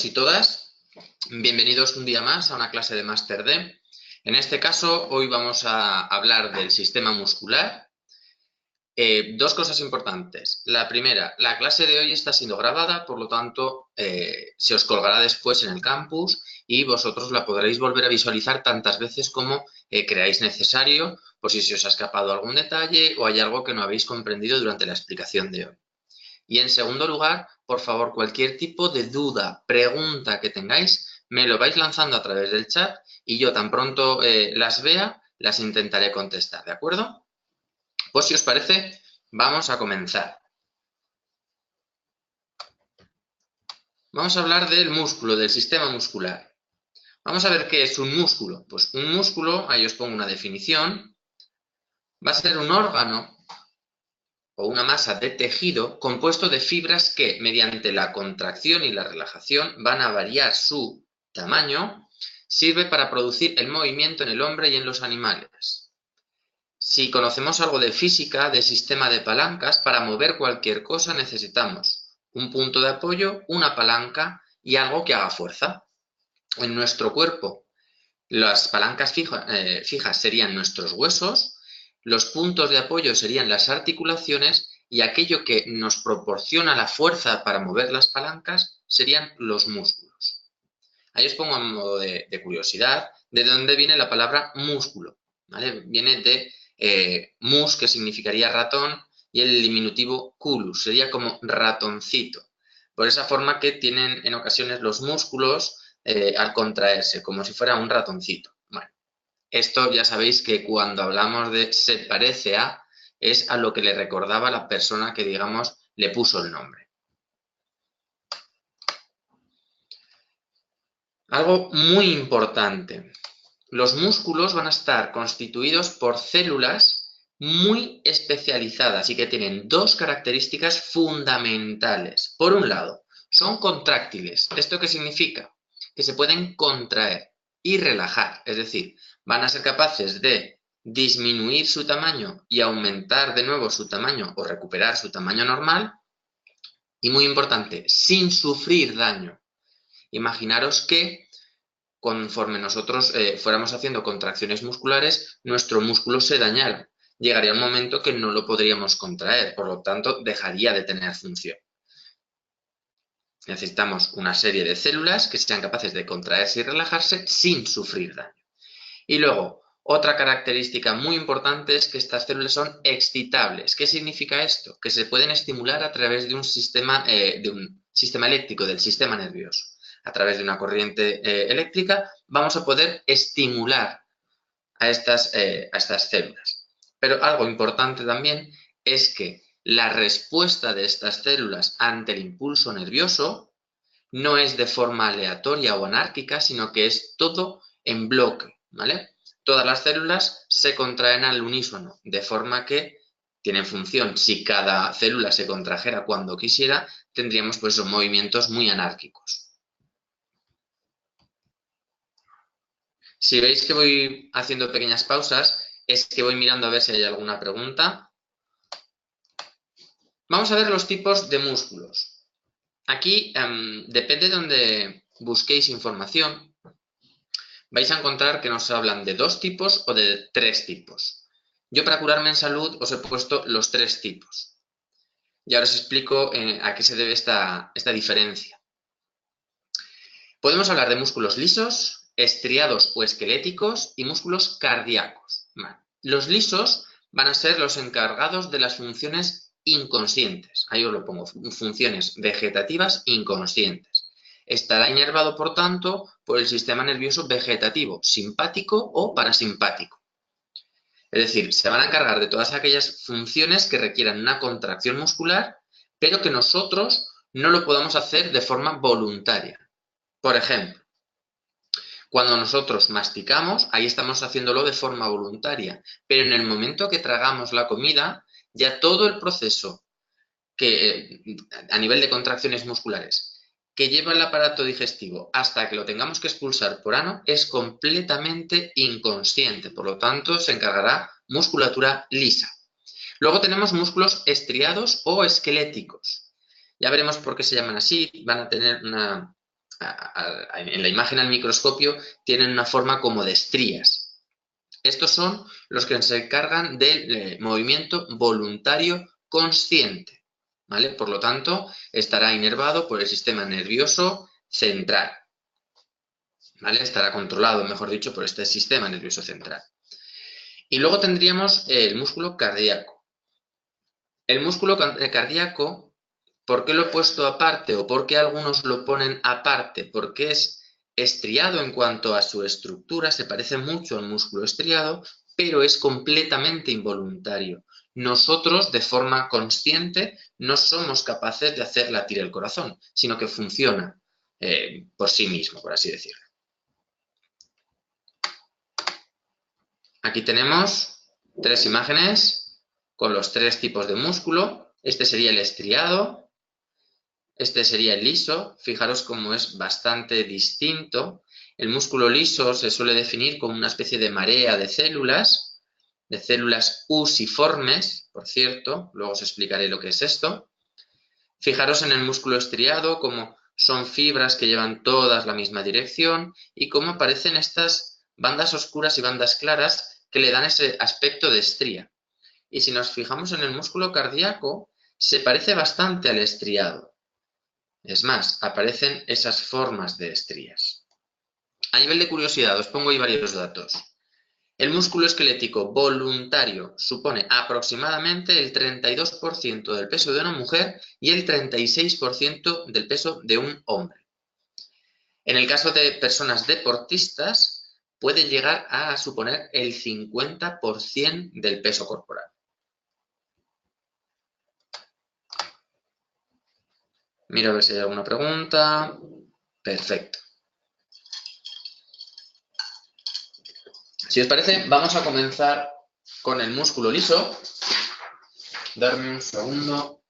todos y todas, bienvenidos un día más a una clase de Máster D. En este caso, hoy vamos a hablar del sistema muscular. Dos cosas importantes. La primera, la clase de hoy está siendo grabada, por lo tanto, se os colgará después en el campus y vosotros la podréis volver a visualizar tantas veces como creáis necesario, por si se os ha escapado algún detalle o hay algo que no habéis comprendido durante la explicación de hoy. Y en segundo lugar, por favor, cualquier tipo de duda, pregunta que tengáis, me lo vais lanzando a través del chat y yo tan pronto las vea, las intentaré contestar, ¿de acuerdo? Pues si os parece, vamos a comenzar. Vamos a hablar del músculo, del sistema muscular. Vamos a ver qué es un músculo. Pues un músculo, ahí os pongo una definición, va a ser un órgano o una masa de tejido compuesto de fibras que, mediante la contracción y la relajación, van a variar su tamaño, sirve para producir el movimiento en el hombre y en los animales. Si conocemos algo de física, de sistema de palancas, para mover cualquier cosa necesitamos un punto de apoyo, una palanca y algo que haga fuerza. En nuestro cuerpo, las palancas fijas serían nuestros huesos, los puntos de apoyo serían las articulaciones y aquello que nos proporciona la fuerza para mover las palancas serían los músculos. Ahí os pongo a modo de curiosidad de dónde viene la palabra músculo, ¿vale? Viene de mus, que significaría ratón, y el diminutivo culus, sería como ratoncito. Por esa forma que tienen en ocasiones los músculos al contraerse, como si fuera un ratoncito. Bueno, esto ya sabéis que cuando hablamos de se parece a, es a lo que le recordaba la persona que, digamos, le puso el nombre. Algo muy importante. Los músculos van a estar constituidos por células muy especializadas y que tienen dos características fundamentales. Por un lado, son contráctiles. ¿Esto qué significa? Que se pueden contraer y relajar, es decir, van a ser capaces de disminuir su tamaño y aumentar de nuevo su tamaño o recuperar su tamaño normal. Y muy importante, sin sufrir daño. Imaginaros que conforme nosotros fuéramos haciendo contracciones musculares, nuestro músculo se dañara. Llegaría un momento que no lo podríamos contraer, por lo tanto, dejaría de tener función. Necesitamos una serie de células que sean capaces de contraerse y relajarse sin sufrir daño. Y luego, otra característica muy importante es que estas células son excitables. ¿Qué significa esto? Que se pueden estimular a través de un sistema eléctrico, del sistema nervioso. A través de una corriente eléctrica vamos a poder estimular a estas células. Pero algo importante también es que la respuesta de estas células ante el impulso nervioso no es de forma aleatoria o anárquica, sino que es todo en bloque, ¿vale? Todas las células se contraen al unísono, de forma que tienen función. Si cada célula se contrajera cuando quisiera, tendríamos pues esos movimientos muy anárquicos. Si veis que voy haciendo pequeñas pausas, es que voy mirando a ver si hay alguna pregunta. Vamos a ver los tipos de músculos. Aquí, depende de donde busquéis información, vais a encontrar que nos hablan de 2 tipos o de 3 tipos. Yo, para curarme en salud, os he puesto los 3 tipos. Y ahora os explico a qué se debe esta diferencia. Podemos hablar de músculos lisos, estriados o esqueléticos y músculos cardíacos. Vale. Los lisos van a ser los encargados de las funciones inconscientes. Ahí os lo pongo, funciones vegetativas inconscientes. Estará inervado, por tanto, por el sistema nervioso vegetativo, simpático o parasimpático. Es decir, se van a encargar de todas aquellas funciones que requieran una contracción muscular, pero que nosotros no lo podamos hacer de forma voluntaria. Por ejemplo, cuando nosotros masticamos, ahí estamos haciéndolo de forma voluntaria, pero en el momento que tragamos la comida, ya todo el proceso a nivel de contracciones musculares que lleva el aparato digestivo hasta que lo tengamos que expulsar por ano es completamente inconsciente, por lo tanto se encargará musculatura lisa. Luego tenemos músculos estriados o esqueléticos. Ya veremos por qué se llaman así, van a tener una en la imagen al microscopio tienen una forma como de estrías. Estos son los que se encargan del movimiento voluntario consciente, ¿vale? Por lo tanto, estará inervado por el sistema nervioso central, ¿vale? Estará controlado, mejor dicho, por este sistema nervioso central. Y luego tendríamos el músculo cardíaco. El músculo cardíaco, ¿por qué lo he puesto aparte o por qué algunos lo ponen aparte? Porque es estriado en cuanto a su estructura, se parece mucho al músculo estriado, pero es completamente involuntario. Nosotros, de forma consciente, no somos capaces de hacer latir el corazón, sino que funciona por sí mismo, por así decirlo. Aquí tenemos 3 imágenes con los 3 tipos de músculo. Este sería el estriado, este sería el liso. Fijaros cómo es bastante distinto. El músculo liso se suele definir como una especie de marea de células usiformes, por cierto, luego os explicaré lo que es esto. Fijaros en el músculo estriado, como son fibras que llevan todas la misma dirección y cómo aparecen estas bandas oscuras y bandas claras que le dan ese aspecto de estría. Y si nos fijamos en el músculo cardíaco, se parece bastante al estriado. Es más, aparecen esas formas de estrías. A nivel de curiosidad, os pongo ahí varios datos. El músculo esquelético voluntario supone aproximadamente el 32% del peso de una mujer y el 36% del peso de un hombre. En el caso de personas deportistas, puede llegar a suponer el 50% del peso corporal. Miro a ver si hay alguna pregunta. Perfecto. Si os parece, vamos a comenzar con el músculo liso. Darme un segundo.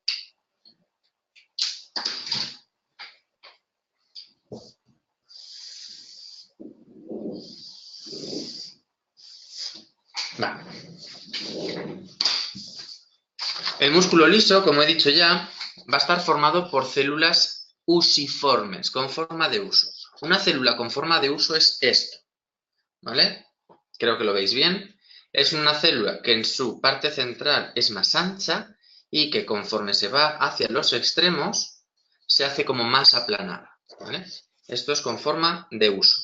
Vale. El músculo liso, como he dicho ya, va a estar formado por células usiformes, con forma de uso. Una célula con forma de uso es esto, ¿vale? Creo que lo veis bien. Es una célula que en su parte central es más ancha y que conforme se va hacia los extremos se hace como más aplanada, ¿vale? Esto es con forma de uso.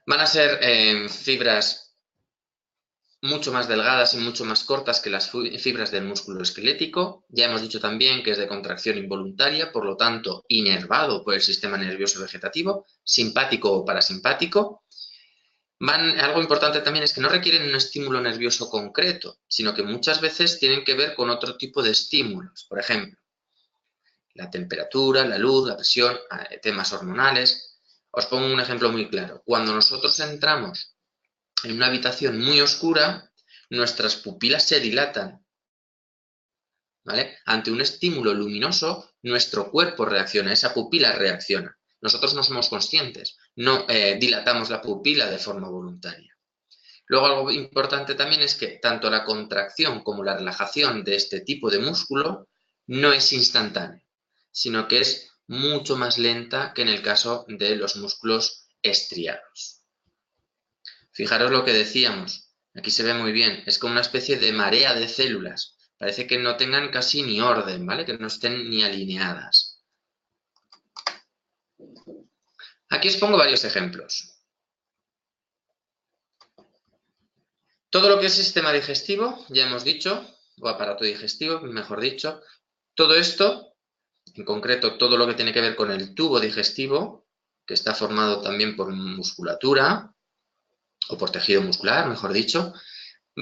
Van a ser fibras mucho más delgadas y mucho más cortas que las fibras del músculo esquelético. Ya hemos dicho también que es de contracción involuntaria, por lo tanto, inervado por el sistema nervioso vegetativo, simpático o parasimpático. Algo importante también es que no requieren un estímulo nervioso concreto, sino que muchas veces tienen que ver con otro tipo de estímulos. Por ejemplo, la temperatura, la luz, la presión, temas hormonales. Os pongo un ejemplo muy claro. Cuando nosotros entramos en una habitación muy oscura, nuestras pupilas se dilatan, ¿vale? Ante un estímulo luminoso, nuestro cuerpo reacciona, esa pupila reacciona. Nosotros no somos conscientes, no dilatamos la pupila de forma voluntaria. Luego, algo importante también es que tanto la contracción como la relajación de este tipo de músculo no es instantánea, sino que es mucho más lenta que en el caso de los músculos estriados. Fijaros lo que decíamos, aquí se ve muy bien, es como una especie de marea de células. Parece que no tengan casi ni orden, ¿vale? Que no estén ni alineadas. Aquí os pongo varios ejemplos. Todo lo que es sistema digestivo, ya hemos dicho, o aparato digestivo, mejor dicho, todo esto, en concreto todo lo que tiene que ver con el tubo digestivo, que está formado también por musculatura, o por tejido muscular, mejor dicho,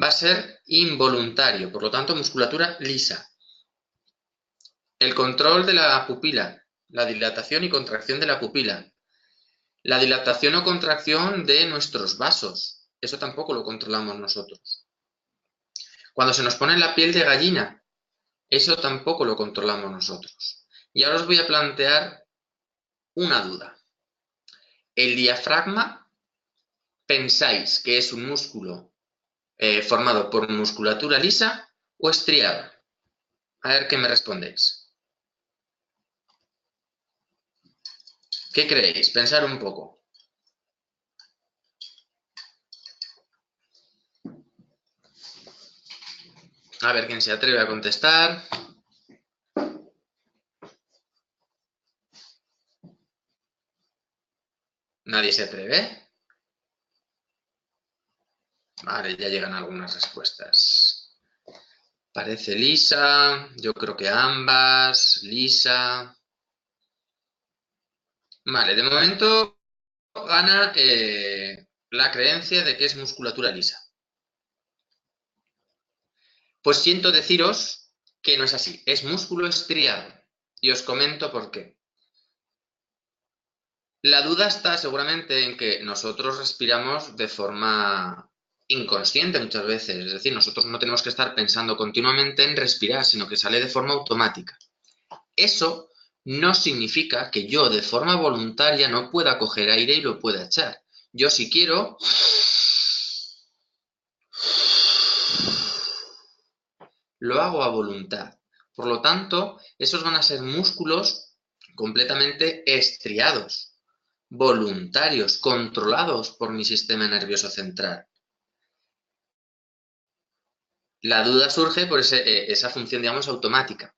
va a ser involuntario, por lo tanto, musculatura lisa. El control de la pupila, la dilatación y contracción de la pupila. La dilatación o contracción de nuestros vasos, eso tampoco lo controlamos nosotros. Cuando se nos pone la piel de gallina, eso tampoco lo controlamos nosotros. Y ahora os voy a plantear una duda. ¿El diafragma pensáis que es un músculo formado por musculatura lisa o estriada? A ver qué me respondéis. ¿Qué creéis? Pensar un poco. A ver quién se atreve a contestar. ¿Nadie se atreve? Vale, ya llegan algunas respuestas. Parece Lisa, yo creo que ambas, Lisa. Vale, de momento gana la creencia de que es musculatura lisa. Pues siento deciros que no es así, es músculo estriado. Y os comento por qué. La duda está seguramente en que nosotros respiramos de forma inconsciente muchas veces, es decir, nosotros no tenemos que estar pensando continuamente en respirar, sino que sale de forma automática. Eso no significa que yo de forma voluntaria no pueda coger aire y lo pueda echar. Yo si quiero, lo hago a voluntad. Por lo tanto, esos van a ser músculos completamente estriados, voluntarios, controlados por mi sistema nervioso central. La duda surge por esa función, digamos, automática.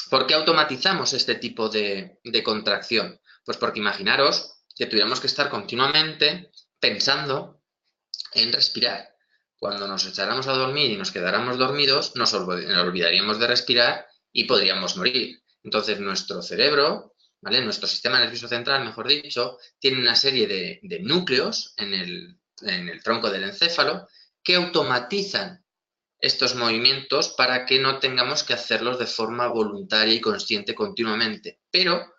¿Por qué automatizamos este tipo de contracción? Pues porque imaginaros que tuviéramos que estar continuamente pensando en respirar. Cuando nos echáramos a dormir y nos quedáramos dormidos, nos olvidaríamos de respirar y podríamos morir. Entonces nuestro cerebro, ¿vale? Nuestro sistema nervioso central, mejor dicho, tiene una serie de núcleos en el tronco del encéfalo que automatizan estos movimientos para que no tengamos que hacerlos de forma voluntaria y consciente continuamente. Pero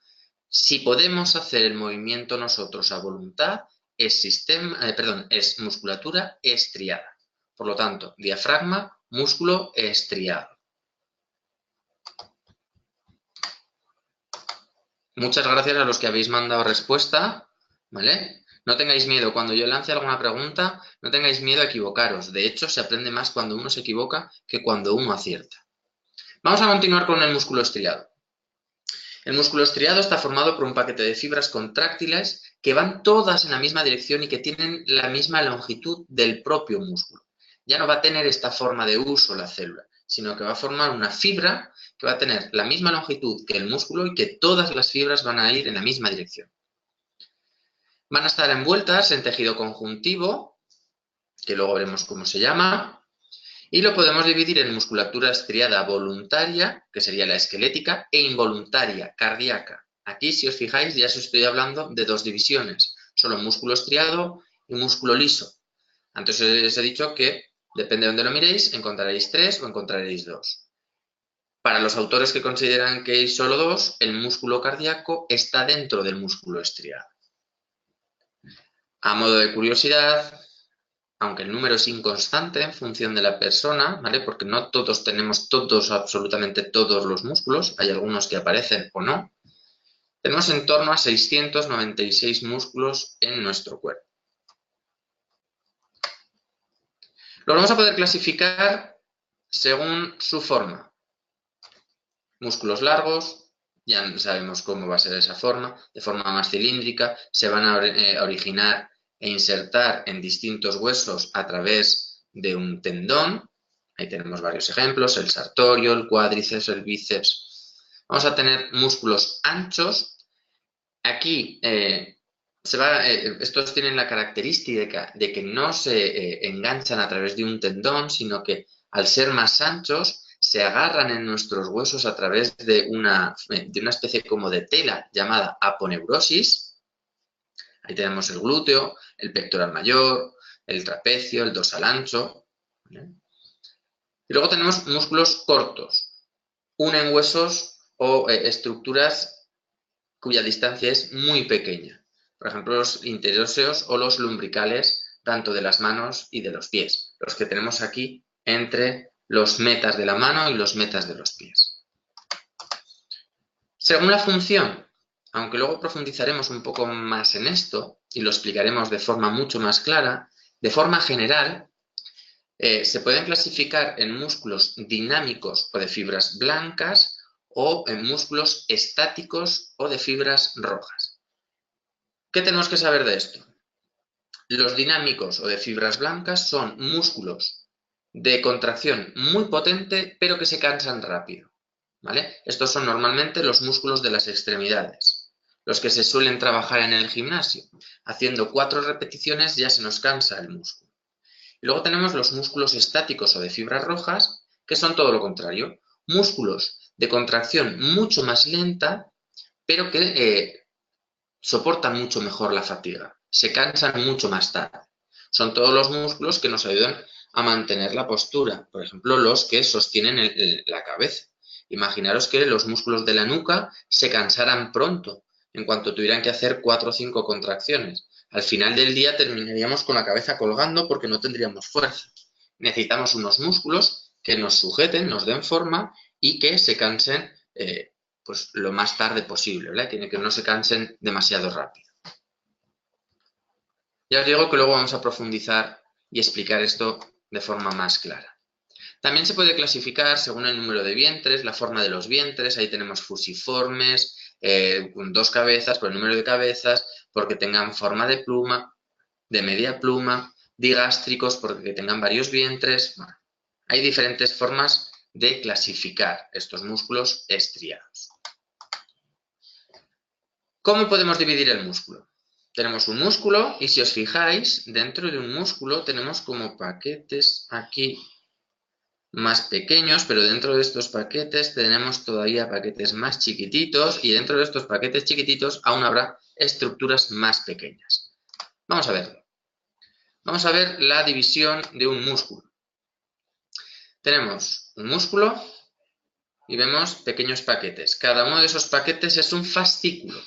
si podemos hacer el movimiento nosotros a voluntad, es musculatura estriada. Por lo tanto, diafragma, músculo estriado. Muchas gracias a los que habéis mandado respuesta, ¿vale? No tengáis miedo, cuando yo lance alguna pregunta, no tengáis miedo a equivocaros. De hecho, se aprende más cuando uno se equivoca que cuando uno acierta. Vamos a continuar con el músculo estriado. El músculo estriado está formado por un paquete de fibras contráctiles que van todas en la misma dirección y que tienen la misma longitud del propio músculo. Ya no va a tener esta forma de uso la célula, sino que va a formar una fibra que va a tener la misma longitud que el músculo y que todas las fibras van a ir en la misma dirección. Van a estar envueltas en tejido conjuntivo, que luego veremos cómo se llama, y lo podemos dividir en musculatura estriada voluntaria, que sería la esquelética, e involuntaria, cardíaca. Aquí, si os fijáis, ya os estoy hablando de dos divisiones, solo músculo estriado y músculo liso. Antes os he dicho que, depende de donde lo miréis, encontraréis 3 o encontraréis 2. Para los autores que consideran que hay solo 2, el músculo cardíaco está dentro del músculo estriado. A modo de curiosidad, aunque el número es inconstante en función de la persona, ¿vale? Porque no todos tenemos absolutamente todos los músculos, hay algunos que aparecen o no, tenemos en torno a 696 músculos en nuestro cuerpo. Lo vamos a poder clasificar según su forma. Músculos largos, ya sabemos cómo va a ser esa forma, de forma más cilíndrica, se van a originar e insertar en distintos huesos a través de un tendón. Ahí tenemos varios ejemplos, el sartorio, el cuádriceps, el bíceps. Vamos a tener músculos anchos. Aquí estos tienen la característica de que no se enganchan a través de un tendón, sino que al ser más anchos se agarran en nuestros huesos a través de una especie como de tela llamada aponeurosis. Ahí tenemos el glúteo, el pectoral mayor, el trapecio, el dorsal ancho, ¿vale? Y luego tenemos músculos cortos, unen huesos o estructuras cuya distancia es muy pequeña. Por ejemplo, los interóseos o los lumbricales, tanto de las manos y de los pies, los que tenemos aquí entre los metas de la mano y los metas de los pies. Según la función, aunque luego profundizaremos un poco más en esto y lo explicaremos de forma mucho más clara, de forma general, se pueden clasificar en músculos dinámicos o de fibras blancas o en músculos estáticos o de fibras rojas. ¿Qué tenemos que saber de esto? Los dinámicos o de fibras blancas son músculos de contracción muy potente, pero que se cansan rápido, ¿vale? Estos son normalmente los músculos de las extremidades, los que se suelen trabajar en el gimnasio. Haciendo 4 repeticiones ya se nos cansa el músculo. Y luego tenemos los músculos estáticos o de fibras rojas, que son todo lo contrario, músculos de contracción mucho más lenta, pero que soportan mucho mejor la fatiga, se cansan mucho más tarde. Son todos los músculos que nos ayudan a mantener la postura, por ejemplo, los que sostienen la cabeza. Imaginaros que los músculos de la nuca se cansaran pronto, en cuanto tuvieran que hacer 4 o 5 contracciones. Al final del día terminaríamos con la cabeza colgando porque no tendríamos fuerza. Necesitamos unos músculos que nos sujeten, nos den forma y que se cansen pues lo más tarde posible, ¿vale? Tiene que no se cansen demasiado rápido. Ya os digo que luego vamos a profundizar y explicar esto de forma más clara. También se puede clasificar según el número de vientres, la forma de los vientres. Ahí tenemos fusiformes, con 2 cabezas, por el número de cabezas, porque tengan forma de pluma, de media pluma, digástricos, porque tengan varios vientres. Bueno, hay diferentes formas de clasificar estos músculos estriados. ¿Cómo podemos dividir el músculo? Tenemos un músculo y si os fijáis, dentro de un músculo tenemos como paquetes aquí más pequeños, pero dentro de estos paquetes tenemos todavía paquetes más chiquititos y dentro de estos paquetes chiquititos aún habrá estructuras más pequeñas. Vamos a verlo. Vamos a ver la división de un músculo. Tenemos un músculo y vemos pequeños paquetes. Cada uno de esos paquetes es un fascículo.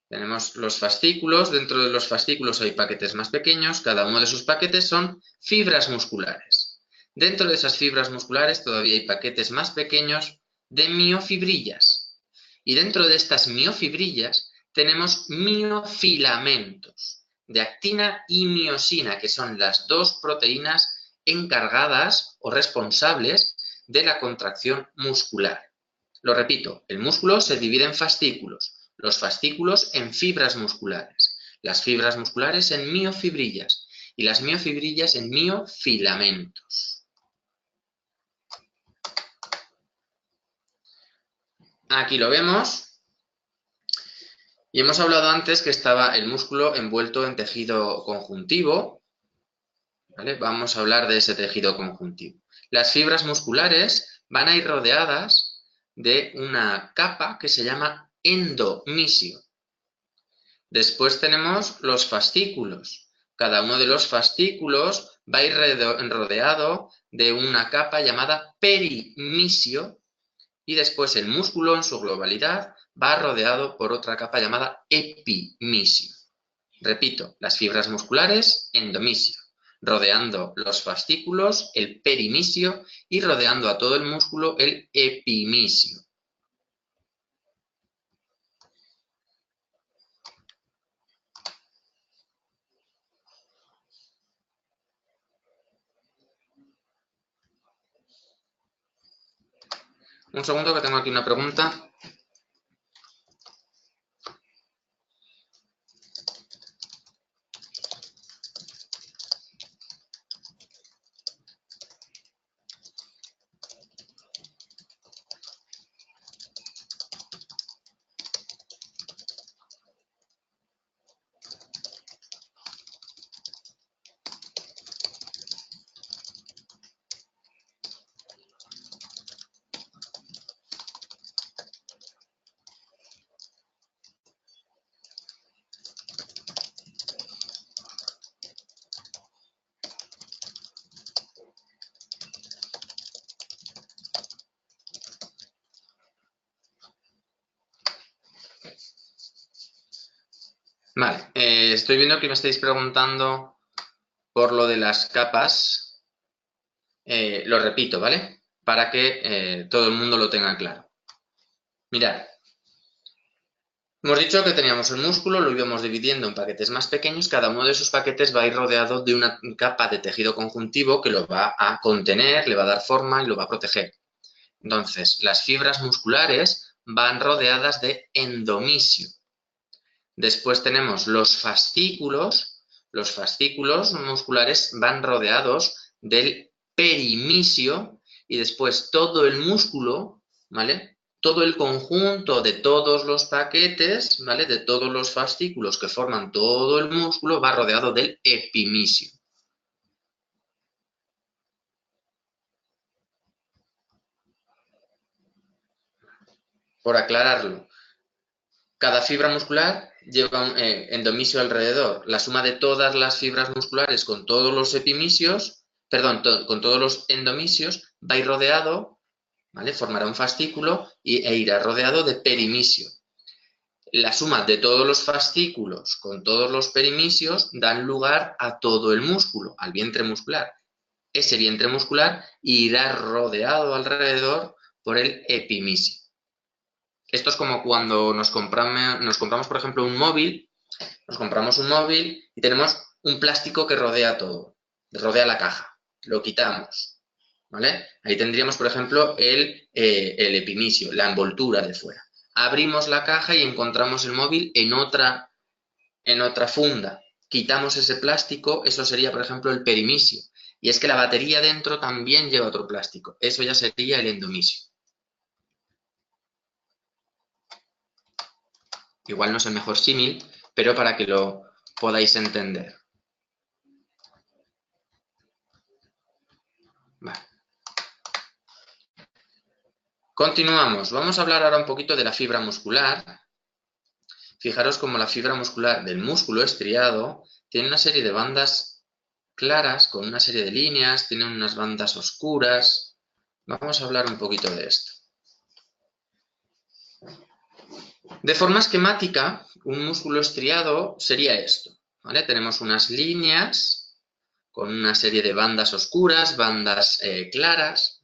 Tenemos los fascículos, dentro de los fascículos hay paquetes más pequeños, cada uno de esos paquetes son fibras musculares. Dentro de esas fibras musculares todavía hay paquetes más pequeños de miofibrillas. Y dentro de estas miofibrillas tenemos miofilamentos de actina y miosina, que son las 2 proteínas encargadas o responsables de la contracción muscular. Lo repito, el músculo se divide en fascículos. Los fascículos en fibras musculares, las fibras musculares en miofibrillas y las miofibrillas en miofilamentos. Aquí lo vemos y hemos hablado antes que estaba el músculo envuelto en tejido conjuntivo, ¿vale? Vamos a hablar de ese tejido conjuntivo. Las fibras musculares van a ir rodeadas de una capa que se llama endomisio. Después tenemos los fascículos. Cada uno de los fascículos va a ir rodeado de una capa llamada perimisio y después el músculo en su globalidad va rodeado por otra capa llamada epimisio. Repito, las fibras musculares, endomisio, rodeando los fascículos, el perimisio y rodeando a todo el músculo, el epimisio. Un segundo que tengo aquí una pregunta. Vale, estoy viendo que me estáis preguntando por lo de las capas. Lo repito, ¿vale? Para que todo el mundo lo tenga claro. Mirad, hemos dicho que teníamos el músculo, lo íbamos dividiendo en paquetes más pequeños, cada uno de esos paquetes va a ir rodeado de una capa de tejido conjuntivo que lo va a contener, le va a dar forma y lo va a proteger. Entonces, las fibras musculares van rodeadas de endomisio. Después tenemos los fascículos. Los fascículos musculares van rodeados del perimisio y después todo el músculo, ¿vale? Todo el conjunto de todos los paquetes, ¿vale? De todos los fascículos que forman todo el músculo va rodeado del epimisio. Por aclararlo, cada fibra muscular lleva un endomisio alrededor. La suma de todas las fibras musculares con todos los epimisios, perdón, con todos los endomisios, va a ir rodeado, ¿vale? Formará un fascículo e irá rodeado de perimisio. La suma de todos los fascículos con todos los perimisios dan lugar a todo el músculo, al vientre muscular. Ese vientre muscular irá rodeado alrededor por el epimisio. Esto es como cuando nos compramos, por ejemplo, un móvil. Nos compramos un móvil y tenemos un plástico que rodea todo, rodea la caja. Lo quitamos, ¿vale? Ahí tendríamos, por ejemplo, el epimisio, la envoltura de fuera. Abrimos la caja y encontramos el móvil en otra funda. Quitamos ese plástico, eso sería, por ejemplo, el perimisio. Y es que la batería dentro también lleva otro plástico. Eso ya sería el endomisio. Igual no es el mejor símil, pero para que lo podáis entender. Vale. Continuamos. Vamos a hablar ahora un poquito de la fibra muscular. Fijaros cómo la fibra muscular del músculo estriado tiene una serie de bandas claras con una serie de líneas, tiene unas bandas oscuras. Vamos a hablar un poquito de esto. De forma esquemática, un músculo estriado sería esto, ¿vale? Tenemos unas líneas con una serie de bandas oscuras, bandas claras.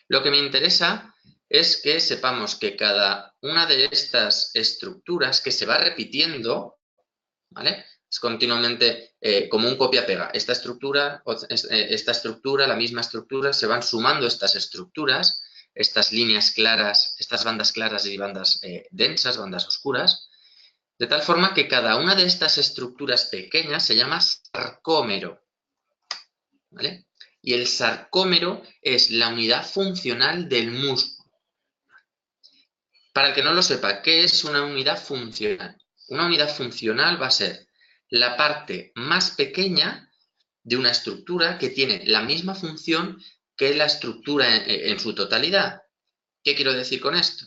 Lo que me interesa es que sepamos que cada una de estas estructuras que se va repitiendo, ¿vale? Es continuamente como un copia-pega. Esta estructura, la misma estructura, se van sumando estas estructuras, estas líneas claras, estas bandas claras y bandas densas, bandas oscuras, de tal forma que cada una de estas estructuras pequeñas se llama sarcómero, ¿vale? Y el sarcómero es la unidad funcional del músculo. Para el que no lo sepa, ¿qué es una unidad funcional? Una unidad funcional va a ser la parte más pequeña de una estructura que tiene la misma función que la estructura en su totalidad. ¿Qué quiero decir con esto?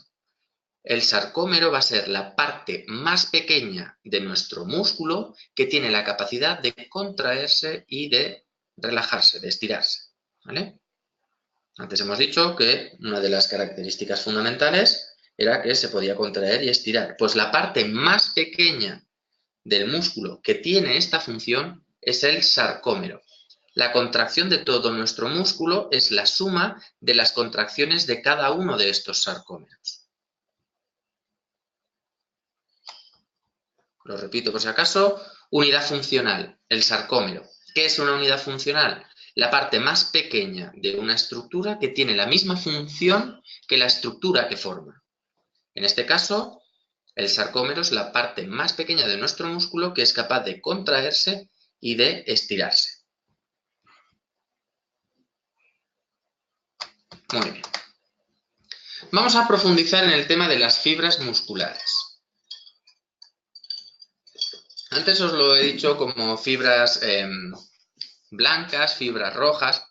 El sarcómero va a ser la parte más pequeña de nuestro músculo que tiene la capacidad de contraerse y de relajarse, de estirarse, ¿vale? Antes hemos dicho que una de las características fundamentales era que se podía contraer y estirar. Pues la parte más pequeña del músculo que tiene esta función es el sarcómero. La contracción de todo nuestro músculo es la suma de las contracciones de cada uno de estos sarcómeros. Lo repito por si acaso, unidad funcional, el sarcómero. ¿Qué es una unidad funcional? La parte más pequeña de una estructura que tiene la misma función que la estructura que forma. En este caso, el sarcómero es la parte más pequeña de nuestro músculo que es capaz de contraerse y de estirarse. Muy bien. Vamos a profundizar en el tema de las fibras musculares. Antes os lo he dicho como fibras blancas, fibras rojas.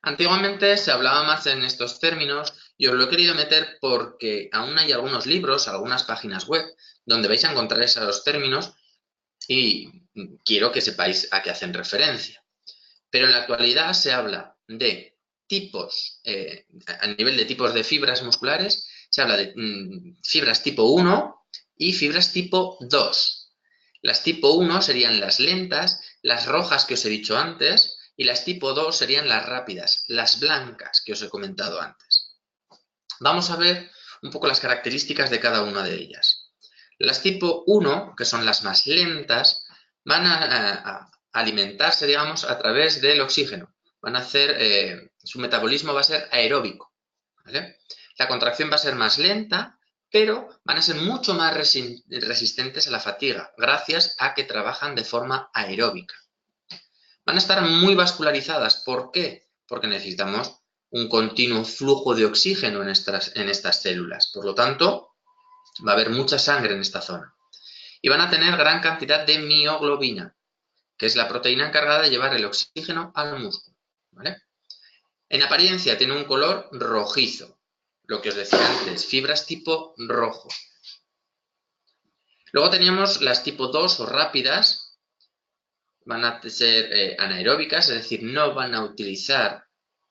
Antiguamente se hablaba más en estos términos y os lo he querido meter porque aún hay algunos libros, algunas páginas web, donde vais a encontrar esos términos y quiero que sepáis a qué hacen referencia. Pero en la actualidad se habla de tipos, a nivel de tipos de fibras musculares, se habla de fibras tipo 1 y fibras tipo 2. Las tipo 1 serían las lentas, las rojas que os he dicho antes, y las tipo 2 serían las rápidas, las blancas que os he comentado antes. Vamos a ver un poco las características de cada una de ellas. Las tipo 1, que son las más lentas, van a alimentarse, digamos, a través del oxígeno. Van a hacer, su metabolismo va a ser aeróbico, ¿vale? La contracción va a ser más lenta, pero van a ser mucho más resistentes a la fatiga, gracias a que trabajan de forma aeróbica. Van a estar muy vascularizadas. ¿Por qué? Porque necesitamos un continuo flujo de oxígeno en estas células. Por lo tanto, va a haber mucha sangre en esta zona. Y van a tener gran cantidad de mioglobina, que es la proteína encargada de llevar el oxígeno al músculo, ¿vale? En apariencia tiene un color rojizo, lo que os decía antes, fibras tipo rojo. Luego teníamos las tipo 2 o rápidas, van a ser anaeróbicas, es decir, no van a utilizar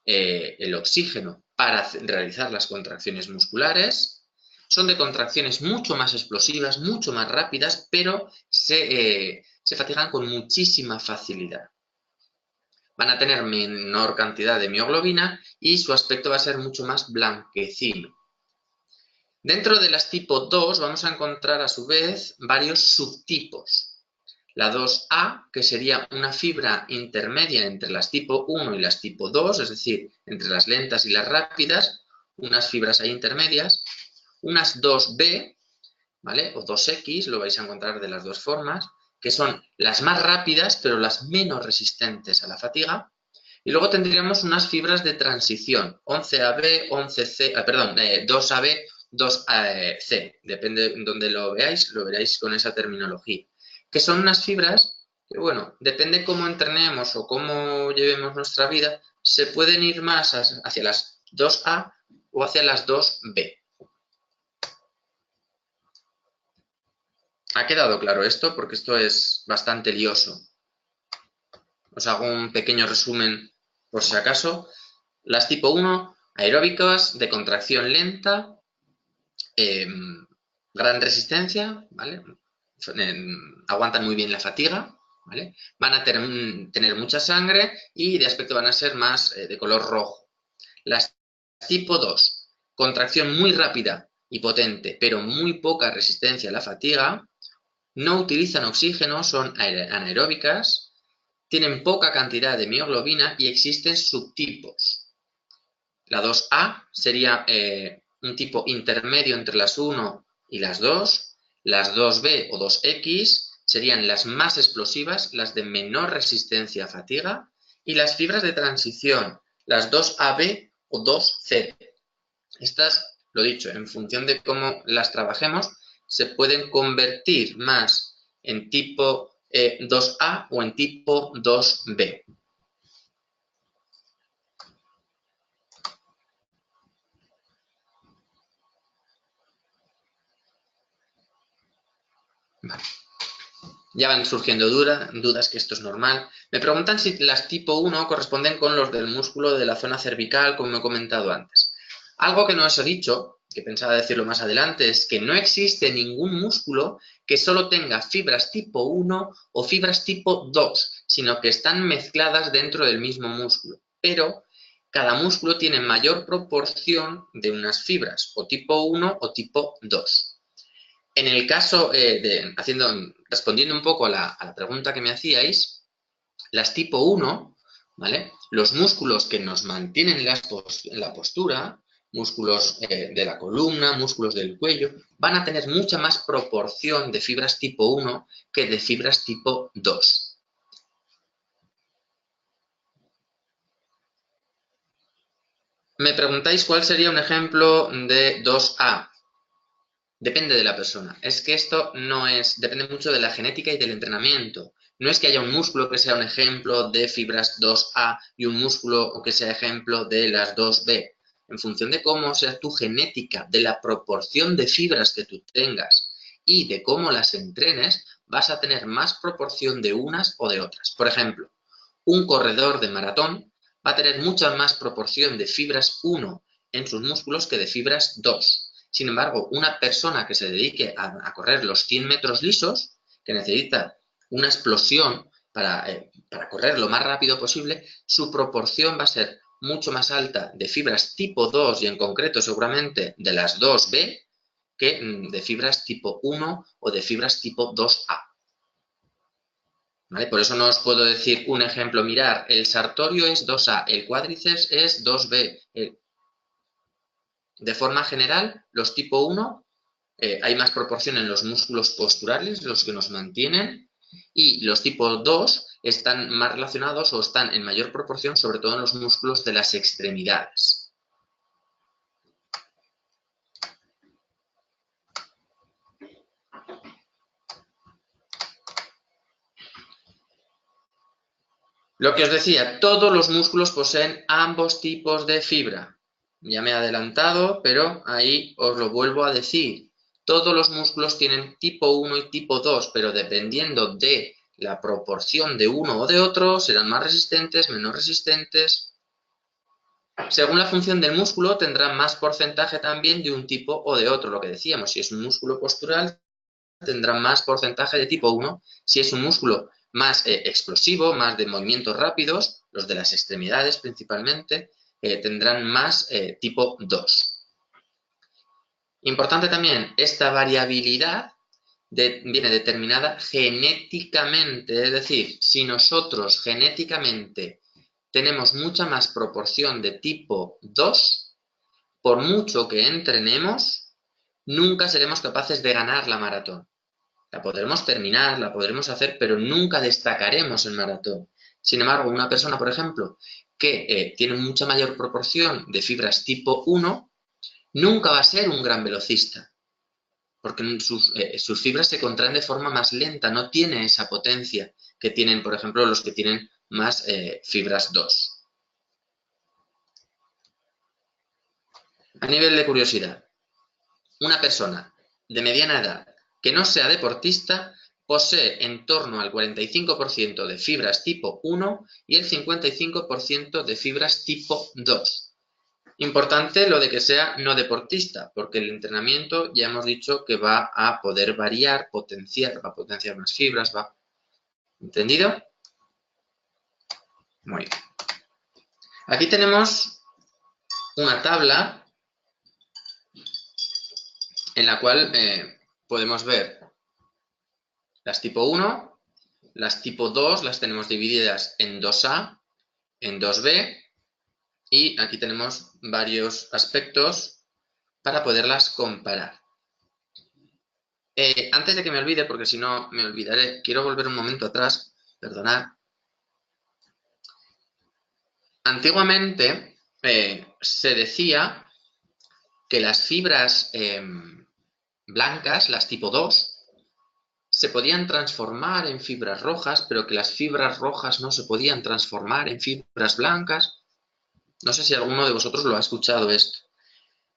el oxígeno para realizar las contracciones musculares. Son de contracciones mucho más explosivas, mucho más rápidas, pero se fatigan con muchísima facilidad. Van a tener menor cantidad de mioglobina y su aspecto va a ser mucho más blanquecino. Dentro de las tipo 2 vamos a encontrar a su vez varios subtipos. La 2A, que sería una fibra intermedia entre las tipo 1 y las tipo 2, es decir, entre las lentas y las rápidas, unas fibras ahí intermedias. Unas 2B, ¿vale? O 2X, lo vais a encontrar de las dos formas, que son las más rápidas, pero las menos resistentes a la fatiga. Y luego tendríamos unas fibras de transición, 11AB, 11C, 2AB, 2C, depende de donde lo veréis con esa terminología, que son unas fibras que, bueno, depende cómo entrenemos o cómo llevemos nuestra vida, se pueden ir más hacia las 2A o hacia las 2B. ¿Ha quedado claro esto? Porque esto es bastante lioso. Os hago un pequeño resumen por si acaso. Las tipo 1, aeróbicas, de contracción lenta, gran resistencia, ¿vale? Aguantan muy bien la fatiga, ¿vale? Van a tener mucha sangre y de aspecto van a ser más de color rojo. Las tipo 2, contracción muy rápida y potente, pero muy poca resistencia a la fatiga, no utilizan oxígeno, son anaeróbicas, tienen poca cantidad de mioglobina y existen subtipos. La 2A sería un tipo intermedio entre las 1 y las 2. Las 2B o 2X serían las más explosivas, las de menor resistencia a fatiga. Y las fibras de transición, las 2AB o 2C. Estas, lo dicho, en función de cómo las trabajemos, se pueden convertir más en tipo 2A o en tipo 2B. Vale. Ya van surgiendo dudas, que esto es normal. Me preguntan si las tipo 1 corresponden con los del músculo de la zona cervical, como he comentado antes. Algo que no os he dicho, que pensaba decirlo más adelante, es que no existe ningún músculo que solo tenga fibras tipo 1 o fibras tipo 2, sino que están mezcladas dentro del mismo músculo. Pero cada músculo tiene mayor proporción de unas fibras, o tipo 1 o tipo 2. En el caso, respondiendo un poco a la pregunta que me hacíais, las tipo 1, ¿vale? Los músculos que nos mantienen en la postura, músculos de la columna, músculos del cuello, van a tener mucha más proporción de fibras tipo 1 que de fibras tipo 2. Me preguntáis cuál sería un ejemplo de 2A. Depende de la persona. Es que esto depende mucho de la genética y del entrenamiento. No es que haya un músculo que sea un ejemplo de fibras 2A y un músculo que sea ejemplo de las 2B. En función de cómo sea tu genética, de la proporción de fibras que tú tengas y de cómo las entrenes, vas a tener más proporción de unas o de otras. Por ejemplo, un corredor de maratón va a tener mucha más proporción de fibras 1 en sus músculos que de fibras 2. Sin embargo, una persona que se dedique a correr los 100 metros lisos, que necesita una explosión para correr lo más rápido posible, su proporción va a ser mucho más alta de fibras tipo 2 y en concreto seguramente de las 2B que de fibras tipo 1 o de fibras tipo 2A. ¿Vale? Por eso no os puedo decir un ejemplo. Mirar, el sartorio es 2A, el cuádriceps es 2B. De forma general, los tipo 1 hay más proporción en los músculos posturales, los que nos mantienen, y los tipo 2 están más relacionados o están en mayor proporción, sobre todo en los músculos de las extremidades. Lo que os decía, todos los músculos poseen ambos tipos de fibra. Ya me he adelantado, pero ahí os lo vuelvo a decir. Todos los músculos tienen tipo 1 y tipo 2, pero dependiendo de la proporción de uno o de otro, serán más resistentes, menos resistentes. Según la función del músculo, tendrá más porcentaje también de un tipo o de otro. Lo que decíamos, si es un músculo postural, tendrá más porcentaje de tipo 1. Si es un músculo más explosivo, más de movimientos rápidos, los de las extremidades principalmente, tendrán más tipo 2. Importante también, esta variabilidad viene determinada genéticamente, es decir, si nosotros genéticamente tenemos mucha más proporción de tipo 2, por mucho que entrenemos, nunca seremos capaces de ganar la maratón. La podremos terminar, la podremos hacer, pero nunca destacaremos en maratón. Sin embargo, una persona, por ejemplo, que tiene mucha mayor proporción de fibras tipo 1, nunca va a ser un gran velocista, porque sus fibras se contraen de forma más lenta, no tiene esa potencia que tienen, por ejemplo, los que tienen más fibras 2. A nivel de curiosidad, una persona de mediana edad que no sea deportista posee en torno al 45% de fibras tipo 1 y el 55% de fibras tipo 2. Importante lo de que sea no deportista, porque el entrenamiento ya hemos dicho que va a poder variar, va a potenciar más fibras, va. ¿Entendido? Muy bien. Aquí tenemos una tabla en la cual podemos ver las tipo 1, las tipo 2 las tenemos divididas en 2A, en 2B, y aquí tenemos varios aspectos para poderlas comparar. Antes de que me olvide, porque si no me olvidaré, quiero volver un momento atrás, perdonad. Antiguamente se decía que las fibras blancas, las tipo 2, se podían transformar en fibras rojas, pero que las fibras rojas no se podían transformar en fibras blancas. No sé si alguno de vosotros lo ha escuchado esto.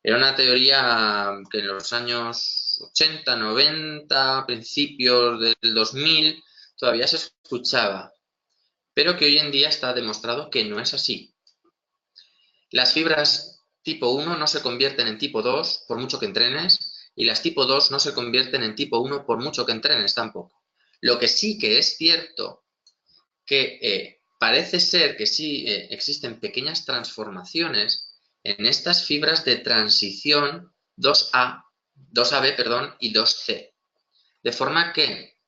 Era una teoría que en los años 80, 90, principios del 2000, todavía se escuchaba, pero que hoy en día está demostrado que no es así. Las fibras tipo 1 no se convierten en tipo 2 por mucho que entrenes, y las tipo 2 no se convierten en tipo 1 por mucho que entrenes tampoco. Lo que sí que es cierto que parece ser que sí existen pequeñas transformaciones en estas fibras de transición 2AB, perdón, y 2C. De forma que